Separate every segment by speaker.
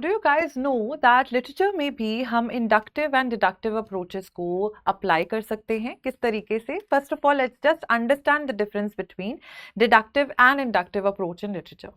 Speaker 1: Do you guys know that literature में भी हम इंडक्टिव एंड डिडक्टिव अप्रोचेस को अप्लाई कर सकते हैं? किस तरीके से? First of all let's just understand the difference between deductive and inductive approach in literature.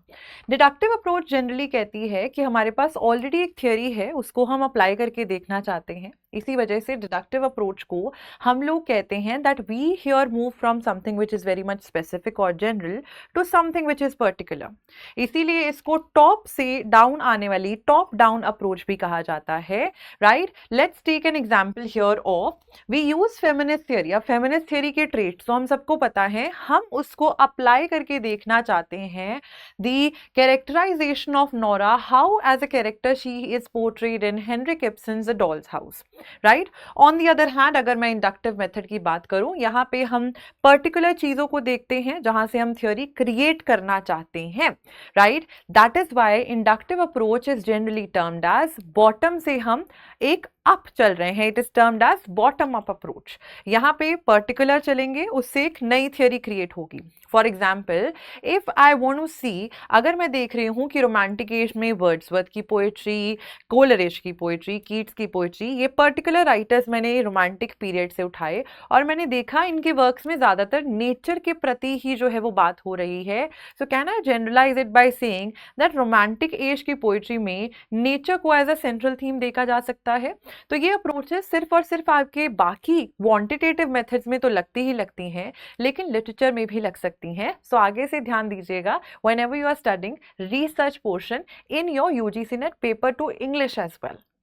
Speaker 1: Deductive approach generally कहती है कि हमारे पास ऑलरेडी एक थियोरी है, उसको हम अप्लाई करके देखना चाहते हैं। इसी वजह से डिडक्टिव अप्रोच को हम लोग कहते हैं that we here move from something which is very much specific और general to something which is particular. इसीलिए इसको टॉप से डाउन आने वाली टॉप डाउन अप्रोच भी कहा जाता है, right? Let's take an example here of we use feminist theory. अब फेमिनिस्ट थियरी के ट्रेट्स तो हम सबको पता है, हम उसको अप्लाई करके देखना चाहते हैं। The characterization of Nora, how as a character she is portrayed in Henrik Ibsen's the Doll's House, right? On the other hand अगर मैं इंडक्टिव मेथड की बात करूं, यहाँ पे हम पर्टिकुलर चीजों को देखते हैं जहां से हम थ्योरी क्रिएट करना चाहते हैं, right? That is why inductive approach is generally termed as bottom से हम एक अप चल रहे हैं, it is termed as bottom up approach. यहाँ पे पर्टिकुलर चलेंगे, उससे एक नई थ्योरी क्रिएट होगी। For example, if I want to see, अगर मैं देख रही हूँ कि रोमांटिक एज में वर्ड्सवर्थ की पोएट्री, कोलरिज की पोएट्री, कीट्स की पोएट्री, ये पर्टिकुलर राइटर्स मैंने रोमांटिक पीरियड से उठाए और मैंने देखा इनके वर्क्स में ज़्यादातर नेचर के प्रति ही जो है वो बात हो रही है। So can I generalize it by saying that romantic age की पोएट्री में नेचर को एज अ सेंट्रल थीम देखा जा सकता है? तो ये अप्रोचेस सिर्फ और सिर्फ आपके बाकी क्वांटिटेटिव मेथड्स में तो लगती ही लगती हैं, लेकिन लिटरेचर में भी लग सकती हैं। सो आगे से ध्यान दीजिएगा whenever you are studying research portion in your UGC NET paper two English as well.